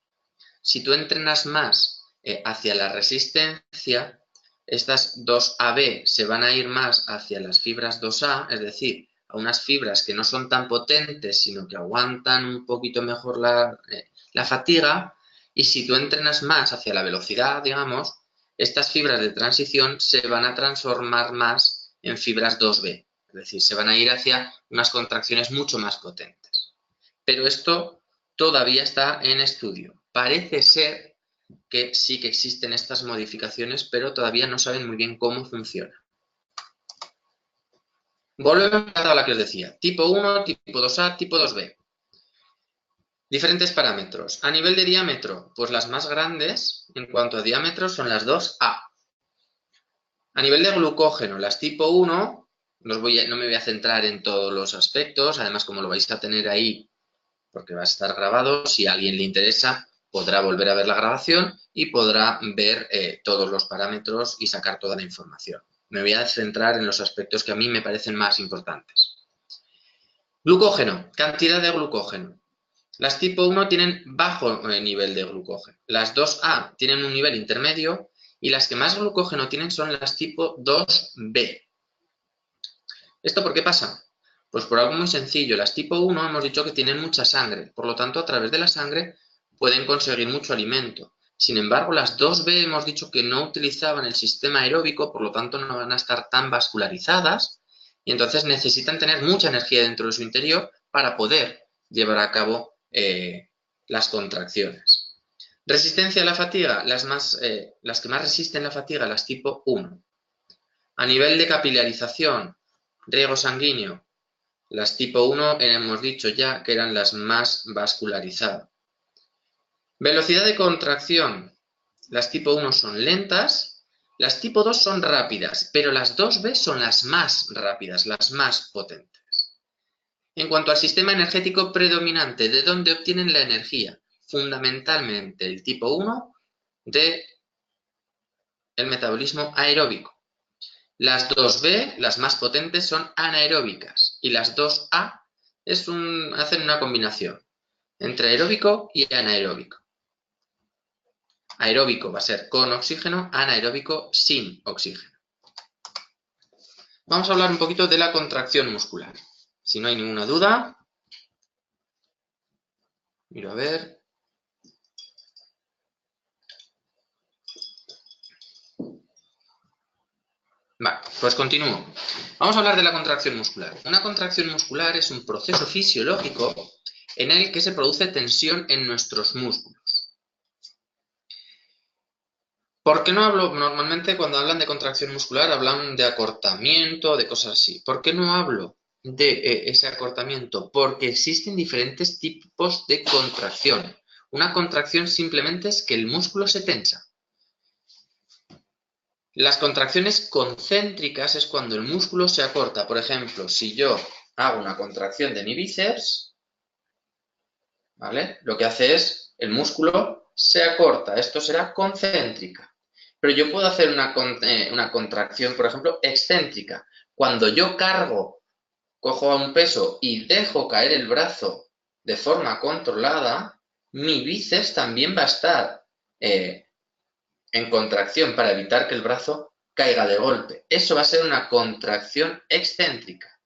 si tú entrenas más hacia la resistencia, estas 2AB se van a ir más hacia las fibras 2A, es decir, a unas fibras que no son tan potentes, sino que aguantan un poquito mejor la fatiga. Y si tú entrenas más hacia la velocidad, digamos, estas fibras de transición se van a transformar más en fibras 2B. Es decir, se van a ir hacia unas contracciones mucho más potentes. Pero esto todavía está en estudio. Parece ser que sí que existen estas modificaciones, pero todavía no saben muy bien cómo funciona. Volvemos a la que os decía. Tipo 1, tipo 2A, tipo 2B. Diferentes parámetros. A nivel de diámetro, pues las más grandes en cuanto a diámetro son las 2A. A nivel de glucógeno, las tipo 1, no me voy a centrar en todos los aspectos, además como lo vais a tener ahí, porque va a estar grabado, si a alguien le interesa, podrá volver a ver la grabación y podrá ver todos los parámetros y sacar toda la información. Me voy a centrar en los aspectos que a mí me parecen más importantes. Glucógeno, cantidad de glucógeno. Las tipo 1 tienen bajo nivel de glucógeno. Las 2A tienen un nivel intermedio y las que más glucógeno tienen son las tipo 2B. ¿Esto por qué pasa? Pues por algo muy sencillo. Las tipo 1 hemos dicho que tienen mucha sangre, por lo tanto, a través de la sangre pueden conseguir mucho alimento. Sin embargo, las 2B hemos dicho que no utilizaban el sistema aeróbico, por lo tanto no van a estar tan vascularizadas y entonces necesitan tener mucha energía dentro de su interior para poder llevar a cabo las contracciones. Resistencia a la fatiga, las que más resisten la fatiga, las tipo 1. A nivel de capilarización, riego sanguíneo, las tipo 1 hemos dicho ya que eran las más vascularizadas. Velocidad de contracción, las tipo 1 son lentas, las tipo 2 son rápidas, pero las 2B son las más rápidas, las más potentes. En cuanto al sistema energético predominante, ¿de dónde obtienen la energía? Fundamentalmente el tipo 1 del metabolismo aeróbico. Las 2B, las más potentes, son anaeróbicas y las 2A hacen una combinación entre aeróbico y anaeróbico. Aeróbico va a ser con oxígeno, anaeróbico sin oxígeno. Vamos a hablar un poquito de la contracción muscular. Si no hay ninguna duda, miro a ver. Vale, pues continúo. Vamos a hablar de la contracción muscular. Una contracción muscular es un proceso fisiológico en el que se produce tensión en nuestros músculos. ¿Por qué no hablo? Normalmente cuando hablan de contracción muscular hablan de acortamiento, de cosas así. ¿Por qué no hablo de ese acortamiento? Porque existen diferentes tipos de contracción. Una contracción simplemente es que el músculo se tensa. Las contracciones concéntricas es cuando el músculo se acorta. Por ejemplo, si yo hago una contracción de mi bíceps, ¿vale? Lo que hace es, el músculo se acorta. Esto será concéntrica. Pero yo puedo hacer una contracción, por ejemplo, excéntrica. Cuando yo cojo un peso y dejo caer el brazo de forma controlada, mi bíceps también va a estar en contracción para evitar que el brazo caiga de golpe. Eso va a ser una contracción excéntrica.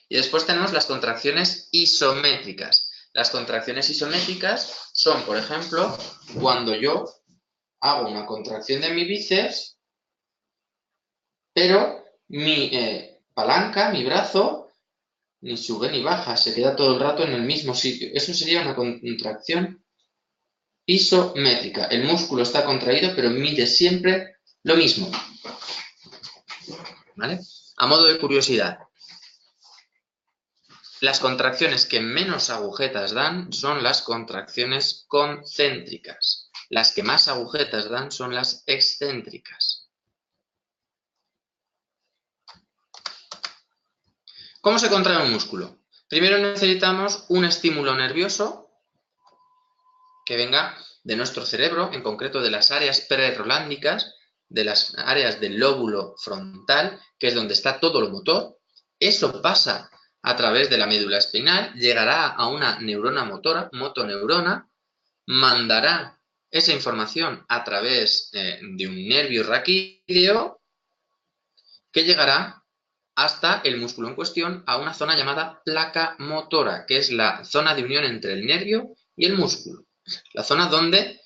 Y después tenemos las contracciones isométricas. Las contracciones isométricas son, por ejemplo, cuando yo hago una contracción de mi bíceps, pero mi palanca, mi brazo, ni sube ni baja, se queda todo el rato en el mismo sitio. Eso sería una contracción isométrica. El músculo está contraído, pero mide siempre lo mismo. ¿Vale? A modo de curiosidad, las contracciones que menos agujetas dan son las contracciones concéntricas. Las que más agujetas dan son las excéntricas. ¿Cómo se contrae un músculo? Primero necesitamos un estímulo nervioso que venga de nuestro cerebro, en concreto de las áreas prerrolándicas, de las áreas del lóbulo frontal, que es donde está todo lo motor. Eso pasa a través de la médula espinal, llegará a una neurona motora, motoneurona, mandará esa información a través de un nervio raquídeo que llegará hasta el músculo en cuestión a una zona llamada placa motora, que es la zona de unión entre el nervio y el músculo. La zona donde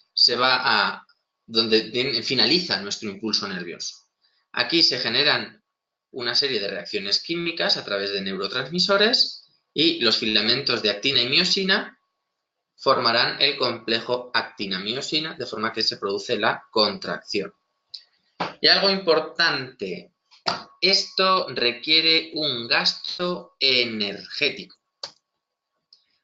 finaliza nuestro impulso nervioso. Aquí se generan una serie de reacciones químicas a través de neurotransmisores y los filamentos de actina y miosina formarán el complejo actina-miosina, de forma que se produce la contracción. Y algo importante, esto requiere un gasto energético.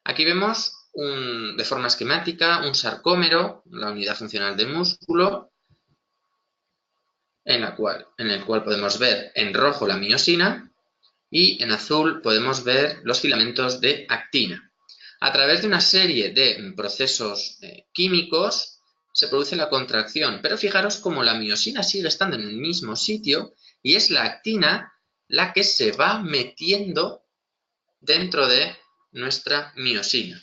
Aquí vemos de forma esquemática un sarcómero, la unidad funcional del músculo, en el cual podemos ver en rojo la miosina y en azul podemos ver los filamentos de actina. A través de una serie de procesos químicos se produce la contracción, pero fijaros cómo la miosina sigue estando en el mismo sitio y es la actina la que se va metiendo dentro de nuestra miosina.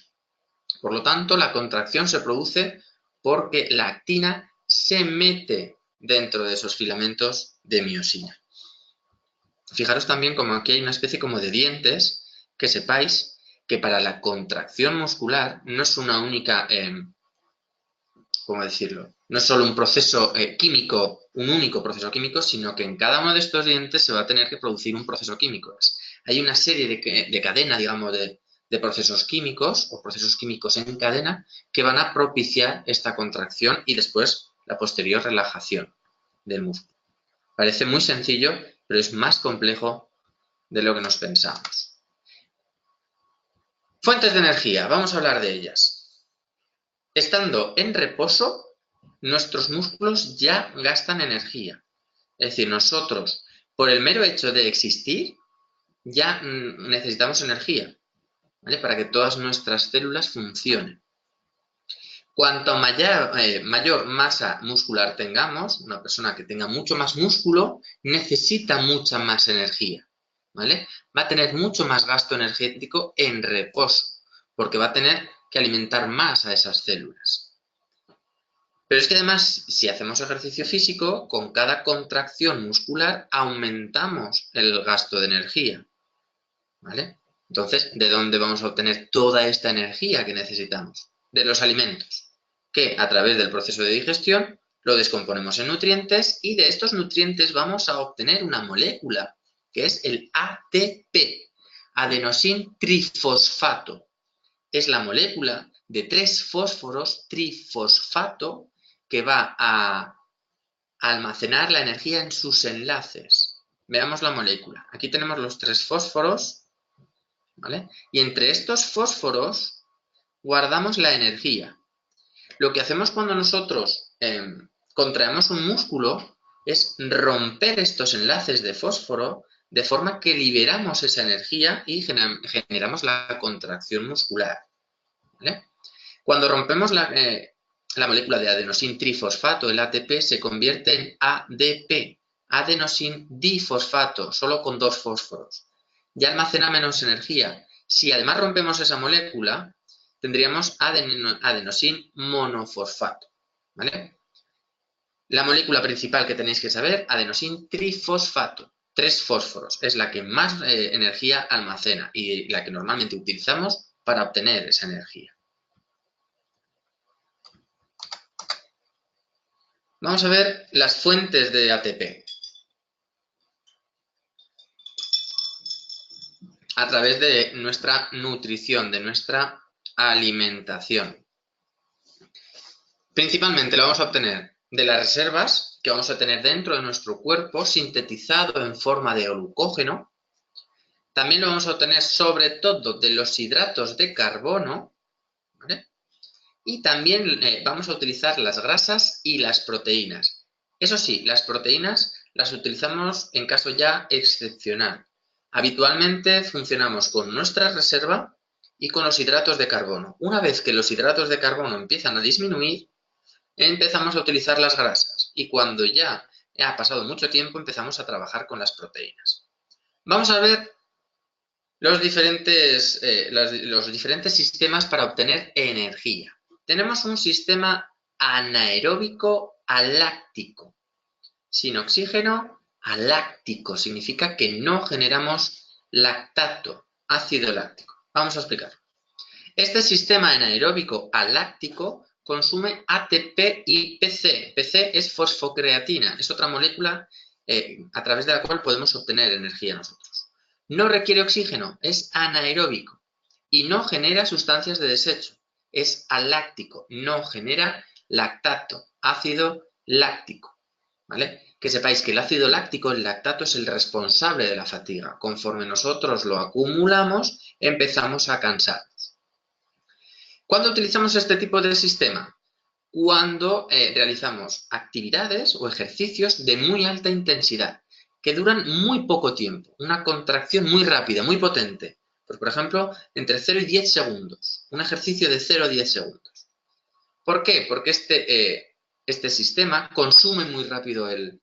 Por lo tanto, la contracción se produce porque la actina se mete dentro de esos filamentos de miosina. Fijaros también como aquí hay una especie como de dientes, que sepáis que para la contracción muscular no es una única, ¿cómo decirlo? No es solo un proceso químico, un único proceso químico, sino que en cada uno de estos dientes se va a tener que producir un proceso químico. Hay una serie de cadena, digamos, de procesos químicos o procesos químicos en cadena que van a propiciar esta contracción y después la posterior relajación del músculo. Parece muy sencillo, pero es más complejo de lo que nos pensamos. Fuentes de energía, vamos a hablar de ellas. Estando en reposo, nuestros músculos ya gastan energía. Es decir, nosotros, por el mero hecho de existir, ya necesitamos energía, ¿vale? Para que todas nuestras células funcionen. Cuanto mayor masa muscular tengamos, una persona que tenga mucho más músculo necesita mucha más energía, ¿vale? Va a tener mucho más gasto energético en reposo, porque va a tener que alimentar más a esas células. Pero es que además, si hacemos ejercicio físico, con cada contracción muscular aumentamos el gasto de energía, ¿vale? Entonces, ¿de dónde vamos a obtener toda esta energía que necesitamos? De los alimentos, que a través del proceso de digestión lo descomponemos en nutrientes y de estos nutrientes vamos a obtener una molécula, que es el ATP, adenosin trifosfato. Es la molécula de 3 fósforos trifosfato que va a almacenar la energía en sus enlaces. Veamos la molécula. Aquí tenemos los 3 fósforos, ¿vale? Y entre estos fósforos guardamos la energía. Lo que hacemos cuando nosotros contraemos un músculo es romper estos enlaces de fósforo de forma que liberamos esa energía y generamos la contracción muscular, ¿vale? Cuando rompemos la molécula de adenosin trifosfato, el ATP se convierte en ADP, adenosin difosfato, solo con 2 fósforos. Ya almacena menos energía. Si además rompemos esa molécula, tendríamos adenosin monofosfato, ¿vale? La molécula principal que tenéis que saber, adenosin trifosfato, 3 fósforos, es la que más energía almacena y la que normalmente utilizamos para obtener esa energía. Vamos a ver las fuentes de ATP. A través de nuestra nutrición, de nuestra alimentación. Principalmente lo vamos a obtener de las reservas que vamos a tener dentro de nuestro cuerpo, sintetizado en forma de glucógeno. También lo vamos a obtener sobre todo de los hidratos de carbono, ¿vale? Y también vamos a utilizar las grasas y las proteínas. Eso sí, las proteínas las utilizamos en caso ya excepcional. Habitualmente funcionamos con nuestra reserva y con los hidratos de carbono. Una vez que los hidratos de carbono empiezan a disminuir, empezamos a utilizar las grasas. Y cuando ya ha pasado mucho tiempo, empezamos a trabajar con las proteínas. Vamos a ver los diferentes sistemas para obtener energía. Tenemos un sistema anaeróbico aláctico. Sin oxígeno, aláctico. Significa que no generamos lactato, ácido láctico. Vamos a explicar. Este sistema anaeróbico aláctico consume ATP y PC. PC es fosfocreatina, es otra molécula a través de la cual podemos obtener energía nosotros. No requiere oxígeno, es anaeróbico y no genera sustancias de desecho. Es aláctico, no genera lactato, ácido láctico, ¿vale? Que sepáis que el ácido láctico, el lactato, es el responsable de la fatiga. Conforme nosotros lo acumulamos, empezamos a cansarnos. ¿Cuándo utilizamos este tipo de sistema? Cuando realizamos actividades o ejercicios de muy alta intensidad, que duran muy poco tiempo, una contracción muy rápida, muy potente. Pues, por ejemplo, entre 0 y 10 segundos, un ejercicio de 0 a 10 segundos. ¿Por qué? Porque este sistema consume muy rápido el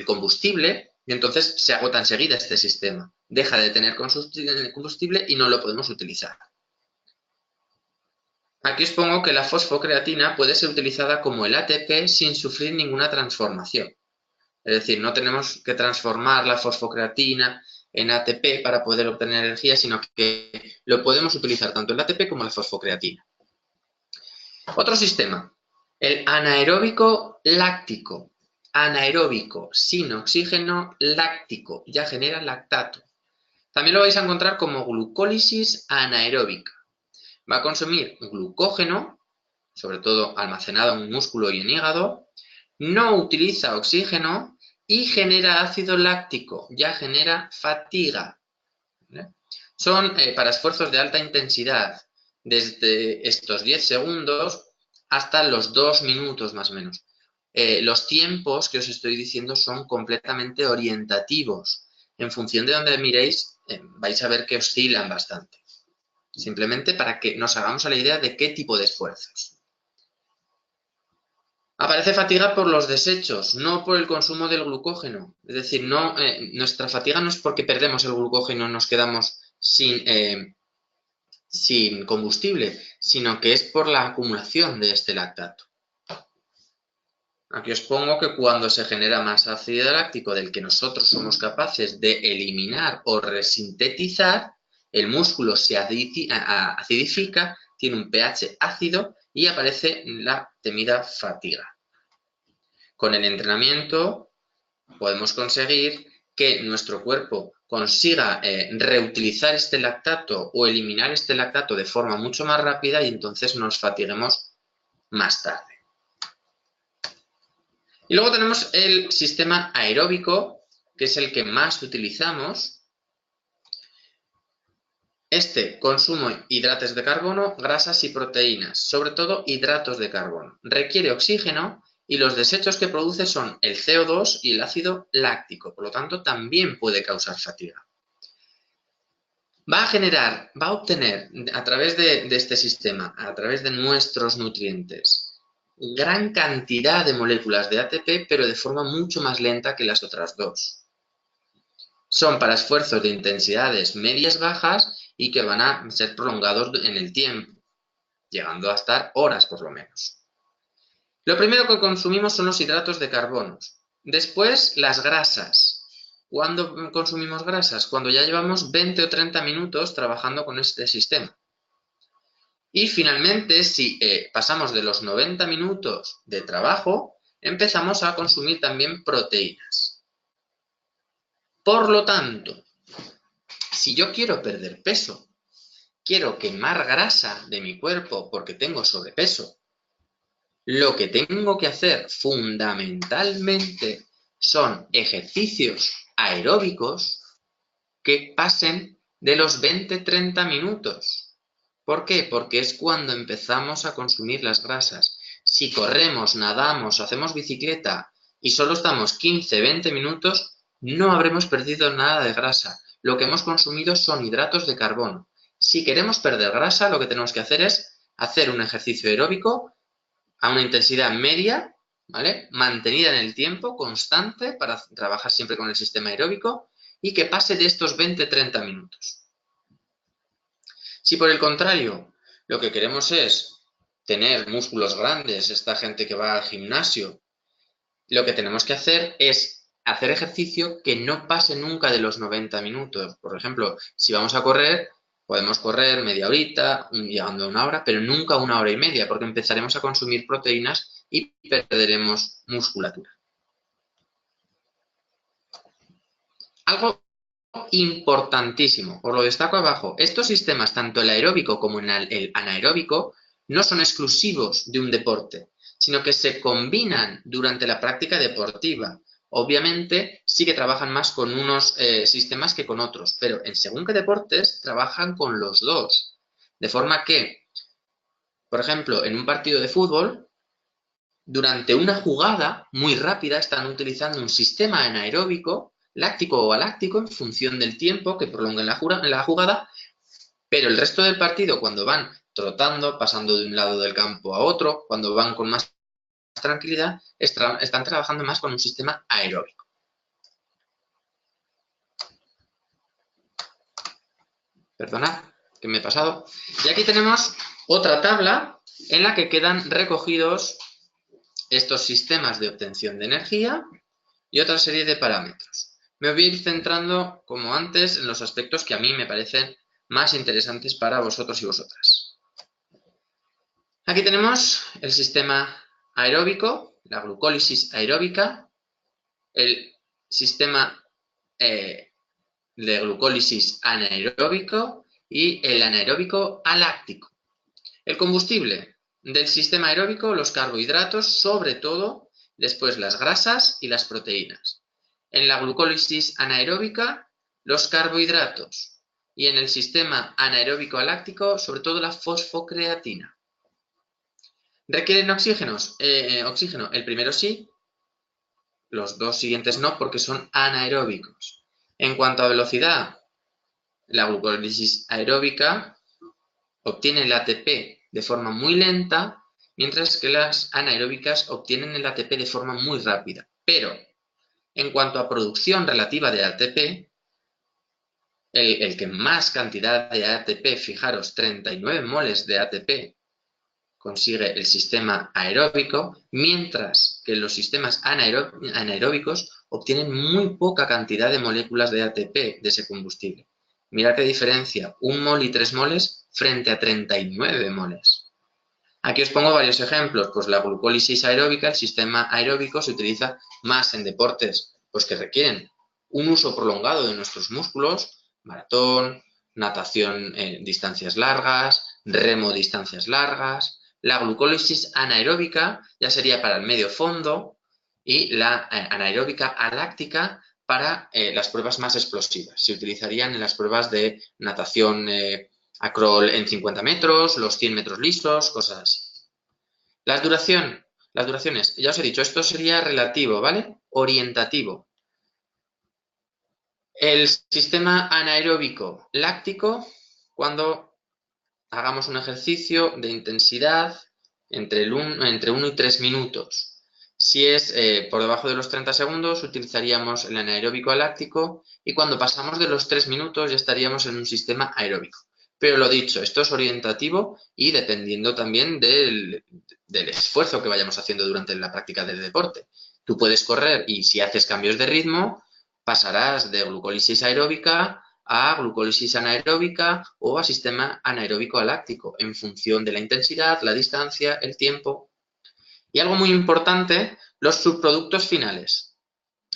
combustible y entonces se agota enseguida este sistema. Deja de tener combustible y no lo podemos utilizar. Aquí os pongo que la fosfocreatina puede ser utilizada como el ATP sin sufrir ninguna transformación. Es decir, no tenemos que transformar la fosfocreatina en ATP para poder obtener energía, sino que lo podemos utilizar tanto el ATP como la fosfocreatina. Otro sistema, el anaeróbico láctico. Anaeróbico, sin oxígeno, láctico, ya genera lactato. También lo vais a encontrar como glucólisis anaeróbica. Va a consumir glucógeno, sobre todo almacenado en músculo y en hígado, no utiliza oxígeno y genera ácido láctico, ya genera fatiga. ¿Vale? Son para esfuerzos de alta intensidad, desde estos 10 segundos hasta los 2 minutos más o menos. Los tiempos que os estoy diciendo son completamente orientativos. En función de donde miréis, vais a ver que oscilan bastante. Simplemente para que nos hagamos a la idea de qué tipo de esfuerzos. Aparece fatiga por los desechos, no por el consumo del glucógeno. Es decir, nuestra fatiga no es porque perdemos el glucógeno y nos quedamos sin combustible, sino que es por la acumulación de este lactato. Aquí os pongo que cuando se genera más ácido láctico del que nosotros somos capaces de eliminar o resintetizar, el músculo se acidifica, tiene un pH ácido y aparece la temida fatiga. Con el entrenamiento podemos conseguir que nuestro cuerpo consiga reutilizar este lactato o eliminar este lactato de forma mucho más rápida y entonces nos fatiguemos más tarde. Y luego tenemos el sistema aeróbico, que es el que más utilizamos. Este consume hidratos de carbono, grasas y proteínas, sobre todo hidratos de carbono. Requiere oxígeno y los desechos que produce son el CO2 y el ácido láctico, por lo tanto también puede causar fatiga. Va a obtener a través de este sistema, a través de nuestros nutrientes, gran cantidad de moléculas de ATP, pero de forma mucho más lenta que las otras dos. Son para esfuerzos de intensidades medias-bajas y que van a ser prolongados en el tiempo, llegando a estar horas por lo menos. Lo primero que consumimos son los hidratos de carbono. Después, las grasas. ¿Cuándo consumimos grasas? Cuando ya llevamos 20 o 30 minutos trabajando con este sistema. Y finalmente, si pasamos de los 90 minutos de trabajo, empezamos a consumir también proteínas. Por lo tanto, si yo quiero perder peso, quiero quemar grasa de mi cuerpo porque tengo sobrepeso, lo que tengo que hacer fundamentalmente son ejercicios aeróbicos que pasen de los 20-30 minutos. ¿Por qué? Porque es cuando empezamos a consumir las grasas. Si corremos, nadamos, hacemos bicicleta y solo estamos 15-20 minutos, no habremos perdido nada de grasa. Lo que hemos consumido son hidratos de carbono. Si queremos perder grasa, lo que tenemos que hacer es hacer un ejercicio aeróbico a una intensidad media, ¿vale? Mantenida en el tiempo, constante, para trabajar siempre con el sistema aeróbico y que pase de estos 20-30 minutos. Si por el contrario lo que queremos es tener músculos grandes, esta gente que va al gimnasio, lo que tenemos que hacer es hacer ejercicio que no pase nunca de los 90 minutos. Por ejemplo, si vamos a correr, podemos correr media horita, llegando a una hora, pero nunca 1 hora y media, porque empezaremos a consumir proteínas y perderemos musculatura. Algo importantísimo, os lo destaco abajo, estos sistemas, tanto el aeróbico como el anaeróbico, no son exclusivos de un deporte, sino que se combinan durante la práctica deportiva. Obviamente sí que trabajan más con unos sistemas que con otros, pero en según qué deportes trabajan con los dos. De forma que, por ejemplo, en un partido de fútbol, durante una jugada muy rápida están utilizando un sistema anaeróbico, láctico o aláctico, en función del tiempo que prolonguen la jugada, pero el resto del partido, cuando van trotando, pasando de un lado del campo a otro, cuando van con más tranquilidad, están trabajando más con un sistema aeróbico. Perdonad, que me he pasado. Y aquí tenemos otra tabla en la que quedan recogidos estos sistemas de obtención de energía y otra serie de parámetros. Me voy a ir centrando, como antes, en los aspectos que a mí me parecen más interesantes para vosotros y vosotras. Aquí tenemos el sistema aeróbico, la glucólisis aeróbica, el sistema de glucólisis anaeróbico y el anaeróbico aláctico. El combustible del sistema aeróbico, los carbohidratos, sobre todo, después las grasas y las proteínas. En la glucólisis anaeróbica, los carbohidratos. Y en el sistema anaeróbico aláctico, sobre todo la fosfocreatina. ¿Requieren oxígeno? El primero sí, los dos siguientes no, porque son anaeróbicos. En cuanto a velocidad, la glucólisis aeróbica obtiene el ATP de forma muy lenta, mientras que las anaeróbicas obtienen el ATP de forma muy rápida. Pero, en cuanto a producción relativa de ATP, el que más cantidad de ATP, fijaros, 39 moles de ATP, consigue el sistema aeróbico, mientras que los sistemas anaeróbicos obtienen muy poca cantidad de moléculas de ATP de ese combustible. Mirad qué diferencia, 1 mol y 3 moles frente a 39 moles. Aquí os pongo varios ejemplos, pues la glucólisis aeróbica, el sistema aeróbico se utiliza más en deportes pues que requieren un uso prolongado de nuestros músculos, maratón, natación distancias largas, remo distancias largas. La glucólisis anaeróbica ya sería para el medio fondo y la anaeróbica aláctica para las pruebas más explosivas. Se utilizarían en las pruebas de natación a crawl en 50 metros, los 100 metros lisos, cosas así. Las duraciones, ya os he dicho, esto sería relativo, ¿vale? Orientativo. El sistema anaeróbico láctico, cuando hagamos un ejercicio de intensidad entre 1 y 3 minutos. Si es por debajo de los 30 segundos, utilizaríamos el anaeróbico aláctico y cuando pasamos de los 3 minutos ya estaríamos en un sistema aeróbico. Pero lo dicho, esto es orientativo y dependiendo también del esfuerzo que vayamos haciendo durante la práctica del deporte. Tú puedes correr y si haces cambios de ritmo, pasarás de glucólisis aeróbica a glucólisis anaeróbica o a sistema anaeróbico aláctico, en función de la intensidad, la distancia, el tiempo. Y algo muy importante, los subproductos finales.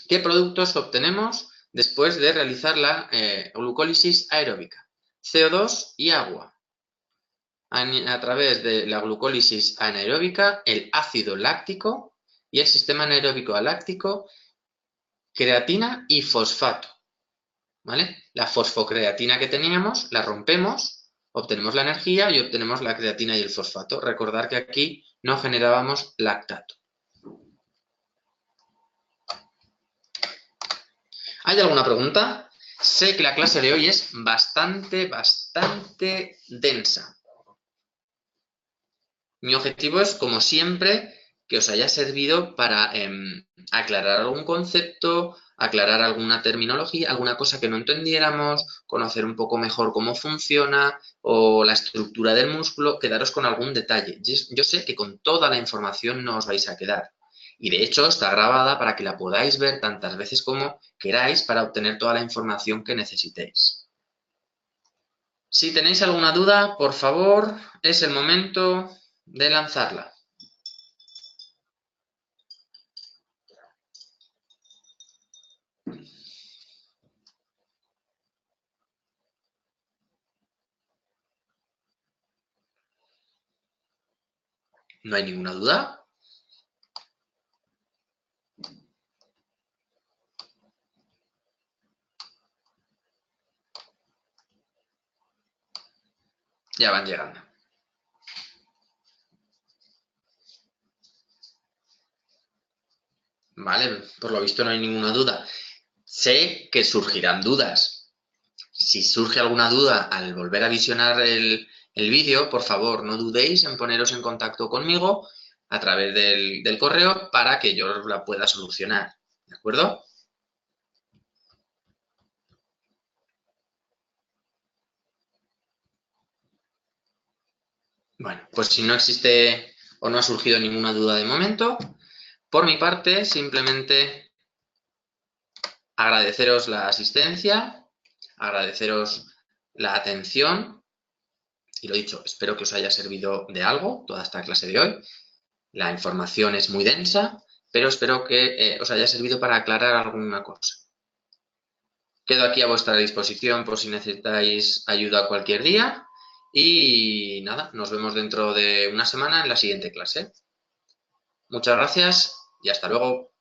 ¿Qué productos obtenemos después de realizar la glucólisis aeróbica? CO2 y agua. A través de la glucólisis anaeróbica, el ácido láctico y el sistema anaeróbico aláctico, creatina y fosfato. ¿Vale? La fosfocreatina que teníamos la rompemos, obtenemos la energía y obtenemos la creatina y el fosfato. Recordar que aquí no generábamos lactato. ¿Hay alguna pregunta? Sé que la clase de hoy es bastante densa. Mi objetivo es, como siempre, que os haya servido para aclarar algún concepto, aclarar alguna terminología, alguna cosa que no entendiéramos, conocer un poco mejor cómo funciona o la estructura del músculo, quedaros con algún detalle. Yo sé que con toda la información no os vais a quedar. Y de hecho está grabada para que la podáis ver tantas veces como queráis para obtener toda la información que necesitéis. Si tenéis alguna duda, por favor, es el momento de lanzarla. ¿No hay ninguna duda? Ya van llegando. Vale, por lo visto no hay ninguna duda. Sé que surgirán dudas. Si surge alguna duda al volver a visionar el vídeo, por favor, no dudéis en poneros en contacto conmigo a través del correo para que yo la pueda solucionar. ¿De acuerdo? Bueno, pues si no existe o no ha surgido ninguna duda de momento, por mi parte, simplemente agradeceros la asistencia, agradeceros la atención y lo dicho, espero que os haya servido de algo toda esta clase de hoy. La información es muy densa, pero espero que os haya servido para aclarar alguna cosa. Quedo aquí a vuestra disposición por si necesitáis ayuda cualquier día y nada, nos vemos dentro de una semana en la siguiente clase. Muchas gracias y hasta luego.